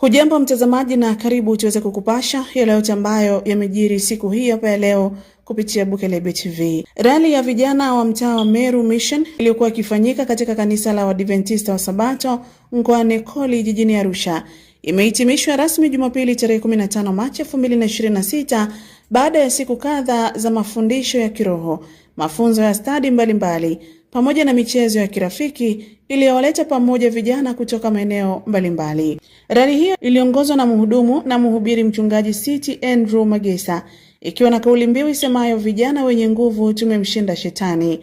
Hujambo mtazamaji na karibu tuweze kukupasha yale yote ambayo yamejiri siku hii hapa ya leo kupitia Bukelebe TV. Rally ya vijana wa mtaa wa Meru Mission iliyokuwa ikifanyika katika kanisa la Waadventista wa Sabato mkoani Koli jijini Arusha imehitimishwa rasmi Jumapili tarehe 15 Machi 2026 baada ya siku kadhaa za mafundisho ya kiroho, mafunzo ya stadi mbalimbali pamoja na michezo ya kirafiki iliyowaleta pamoja vijana kutoka maeneo mbalimbali. Rally hiyo iliongozwa na mhudumu na mhubiri mchungaji City Andrew Magesa, ikiwa na kauli mbiu isemayo vijana wenye nguvu tumemshinda shetani.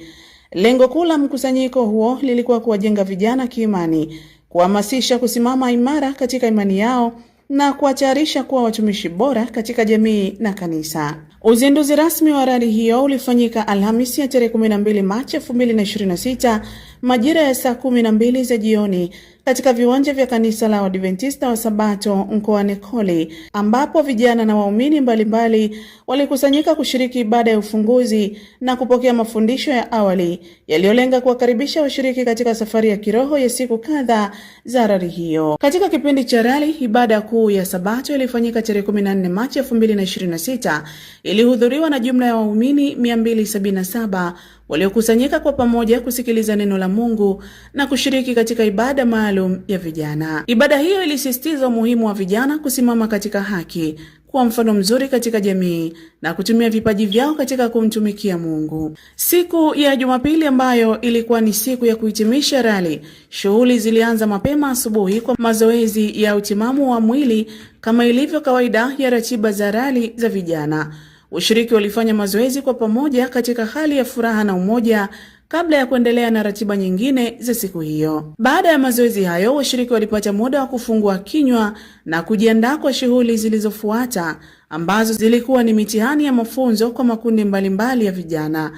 Lengo kuu la mkusanyiko huo lilikuwa kuwajenga vijana kiimani, kuhamasisha kusimama imara katika imani yao na kuwatayarisha kuwa watumishi bora katika jamii na kanisa. Uzinduzi rasmi wa rally hiyo ulifanyika Alhamisi ya tarehe 12 Machi 2026 majira ya saa 12 za jioni katika viwanja vya kanisa la Waadventista wa Sabato mkoani Koli, ambapo vijana na waumini mbalimbali walikusanyika kushiriki ibada ya ufunguzi na kupokea mafundisho ya awali yaliyolenga kuwakaribisha washiriki katika safari ya kiroho ya siku kadhaa za rally hiyo. Katika kipindi cha rally, ibada kuu ya Sabato ilifanyika tarehe 14 Machi 2026 ilihudhuriwa na jumla ya waumini 277 waliokusanyika kwa pamoja kusikiliza neno la Mungu na kushiriki katika ibada maalum ya vijana. Ibada hiyo ilisisitiza umuhimu wa vijana kusimama katika haki, kuwa mfano mzuri katika jamii na kutumia vipaji vyao katika kumtumikia Mungu. Siku ya Jumapili ambayo ilikuwa ni siku ya kuhitimisha rally, shughuli zilianza mapema asubuhi kwa mazoezi ya utimamu wa mwili kama ilivyo kawaida ya ratiba za rally za vijana. Washiriki walifanya mazoezi kwa pamoja katika hali ya furaha na umoja kabla ya kuendelea na ratiba nyingine za siku hiyo. Baada ya mazoezi hayo, washiriki walipata muda wa kufungua kinywa na kujiandaa kwa shughuli zilizofuata ambazo zilikuwa ni mitihani ya mafunzo kwa makundi mbalimbali ya vijana.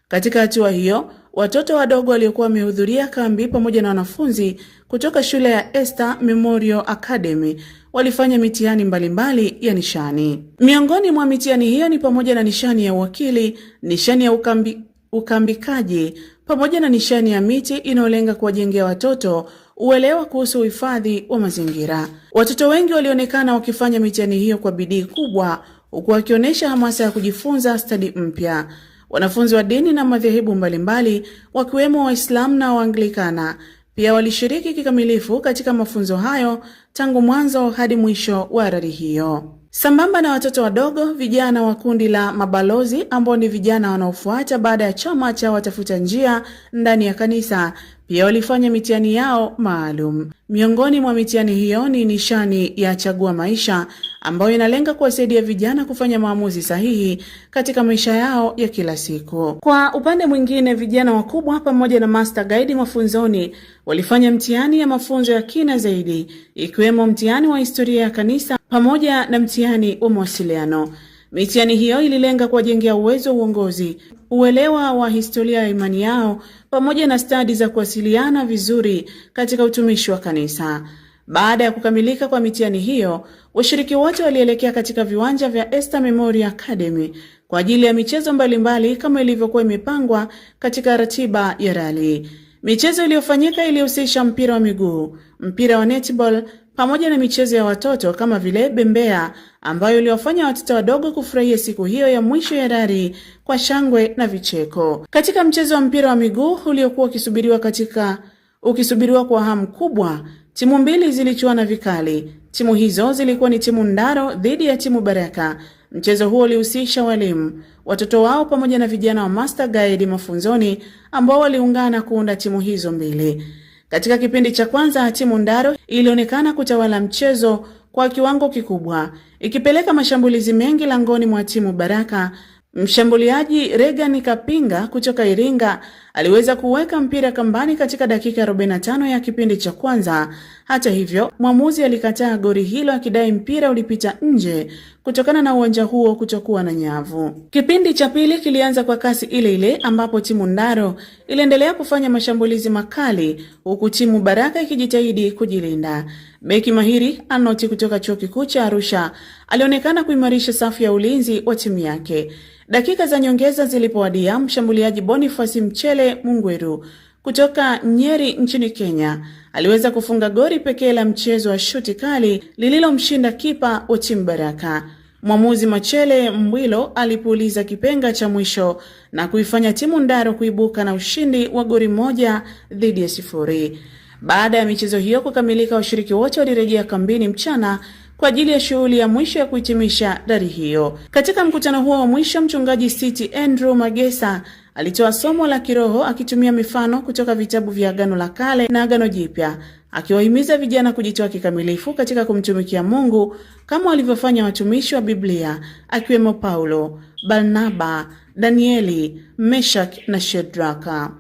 Katika hatua hiyo, watoto wadogo waliokuwa wamehudhuria kambi pamoja na wanafunzi kutoka shule ya Esther Memorial Academy walifanya mitihani mbalimbali ya nishani. Miongoni mwa mitihani hiyo ni pamoja na nishani ya uwakili, nishani ya ukambikaji pamoja na nishani ya miti inayolenga kuwajengea watoto uelewa kuhusu uhifadhi wa mazingira. Watoto wengi walionekana wakifanya mitihani hiyo kwa bidii kubwa, huku wakionyesha hamasa ya kujifunza stadi mpya. Wanafunzi wa dini na madhehebu mbalimbali wakiwemo Waislamu na Waanglikana pia walishiriki kikamilifu katika mafunzo hayo tangu mwanzo hadi mwisho wa rally hiyo. Sambamba na watoto wadogo, vijana wa kundi la mabalozi ambao ni vijana wanaofuata baada ya chama cha watafuta njia ndani ya kanisa pia walifanya mitihani yao maalum. Miongoni mwa mitihani hiyo ni nishani ya chagua maisha ambayo inalenga kuwasaidia vijana kufanya maamuzi sahihi katika maisha yao ya kila siku. Kwa upande mwingine, vijana wakubwa pamoja na master guide mafunzoni walifanya mtihani ya mafunzo ya kina zaidi, ikiwemo mtihani wa historia ya kanisa pamoja na mtihani wa mawasiliano. Mitihani hiyo ililenga kuwajengea uwezo wa uongozi, uelewa wa historia ya imani yao pamoja na stadi za kuwasiliana vizuri katika utumishi wa kanisa. Baada ya kukamilika kwa mitihani hiyo, washiriki wote walielekea katika viwanja vya Esther Memorial Academy kwa ajili ya michezo mbalimbali kama ilivyokuwa imepangwa katika ratiba ya rally. Michezo iliyofanyika ilihusisha mpira wa miguu, mpira wa netball pamoja na michezo ya watoto kama vile bembea, ambayo iliwafanya watoto wadogo kufurahia siku hiyo ya mwisho ya rally kwa shangwe na vicheko. Katika mchezo wa mpira wa miguu uliokuwa ukisubiriwa kwa hamu kubwa, timu mbili zilichuana vikali. Timu hizo zilikuwa ni timu Ndaro dhidi ya timu Baraka. Mchezo huo ulihusisha walimu, watoto wao pamoja na vijana wa master guide mafunzoni ambao waliungana kuunda timu hizo mbili. Katika kipindi cha kwanza, timu Ndaro ilionekana kutawala mchezo kwa kiwango kikubwa, ikipeleka mashambulizi mengi langoni mwa timu Baraka. Mshambuliaji Regan Kapinga kutoka Iringa aliweza kuweka mpira kambani katika dakika 45 ya kipindi cha kwanza. Hata hivyo, mwamuzi alikataa goli hilo akidai mpira ulipita nje kutokana na uwanja huo kutokuwa na nyavu. Kipindi cha pili kilianza kwa kasi ile ile ambapo timu Ndaro iliendelea kufanya mashambulizi makali huku timu Baraka ikijitahidi kujilinda. Beki mahiri Anoti kutoka Chuo Kikuu cha Arusha alionekana kuimarisha safu ya ulinzi wa timu yake. Dakika za nyongeza zilipowadia, mshambuliaji Boniface Mchele Mungweru kutoka Nyeri nchini Kenya aliweza kufunga goli pekee la mchezo wa shuti kali lililomshinda kipa wa timu Baraka. Mwamuzi Machele Mbwilo alipuliza kipenga cha mwisho na kuifanya timu Ndaro kuibuka na ushindi wa goli 1-0. Baada ya michezo hiyo kukamilika, washiriki wote walirejea kambini mchana kwa ajili ya shughuli ya mwisho ya kuhitimisha rali hiyo. Katika mkutano huo wa mwisho, mchungaji City Andrew Magesa alitoa somo la kiroho akitumia mifano kutoka vitabu vya Agano la Kale na Agano Jipya, akiwahimiza vijana kujitoa kikamilifu katika kumtumikia Mungu kama walivyofanya watumishi wa Biblia akiwemo Paulo, Barnaba, Danieli, Meshak na Shedraka.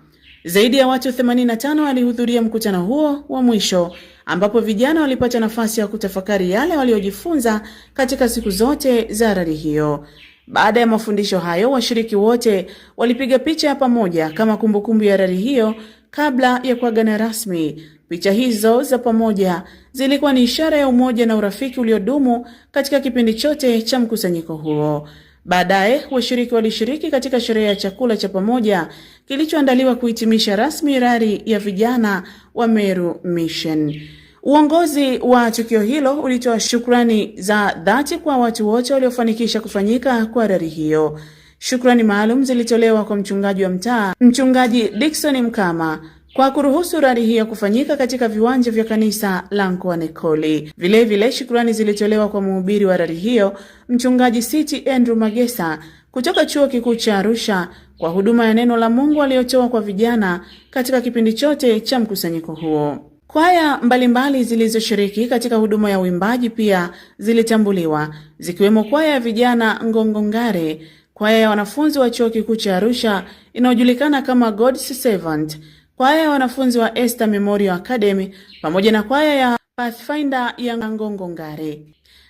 Zaidi ya watu 85 walihudhuria mkutano huo wa mwisho, ambapo vijana walipata nafasi ya kutafakari yale waliojifunza katika siku zote za rali hiyo. Baada ya mafundisho hayo, washiriki wote walipiga picha ya pamoja kama kumbukumbu ya rali hiyo kabla ya kuagana rasmi. Picha hizo za pamoja zilikuwa ni ishara ya umoja na urafiki uliodumu katika kipindi chote cha mkusanyiko huo. Baadaye washiriki walishiriki katika sherehe ya chakula cha pamoja kilichoandaliwa kuhitimisha rasmi rali ya vijana wa Meru Mission. Uongozi wa tukio hilo ulitoa shukrani za dhati kwa watu wote waliofanikisha kufanyika kwa rali hiyo. Shukrani maalum zilitolewa kwa mchungaji wa mtaa, Mchungaji Dickson Mkama, kwa kuruhusu rali hiyo kufanyika katika viwanja vya kanisa la Nkwanekoli. Vile vile shukrani zilitolewa kwa mhubiri wa rali hiyo, Mchungaji City Andrew Magesa kutoka Chuo Kikuu cha Arusha, kwa huduma ya neno la Mungu aliyotoa kwa vijana katika kipindi chote cha mkusanyiko huo. Kwaya mbalimbali zilizoshiriki katika huduma ya uimbaji pia zilitambuliwa, zikiwemo kwaya ya vijana Ngongongare, kwaya ya wanafunzi wa Chuo Kikuu cha Arusha inayojulikana kama God's Servant, kwaya ya wanafunzi wa Esther Memorial Academy pamoja na kwaya ya Pathfinder ya Ngongongare.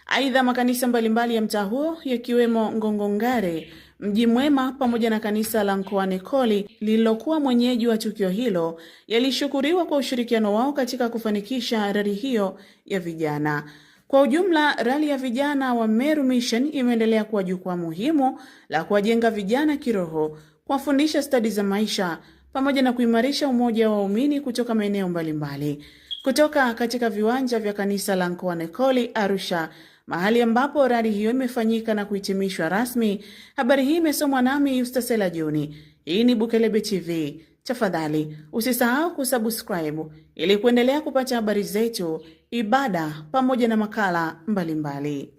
Aidha, makanisa mbalimbali ya mtaa huo yakiwemo Ngongongare, Mji Mwema pamoja na kanisa la Nkwanekoli lililokuwa mwenyeji wa tukio hilo yalishukuriwa kwa ushirikiano wao katika kufanikisha rali hiyo ya vijana. Kwa ujumla, rali ya vijana wa Meru Mission imeendelea kuwa jukwaa muhimu la kuwajenga vijana kiroho, kuwafundisha stadi za maisha pamoja na kuimarisha umoja wa waumini kutoka maeneo mbalimbali. Kutoka katika viwanja vya kanisa la Nkwanekoli Arusha, mahali ambapo rali hiyo imefanyika na kuhitimishwa rasmi, habari hii imesomwa nami Yustasela Joni. Hii ni Bukelebe TV. Tafadhali usisahau kusubscribe ili kuendelea kupata habari zetu, ibada pamoja na makala mbalimbali.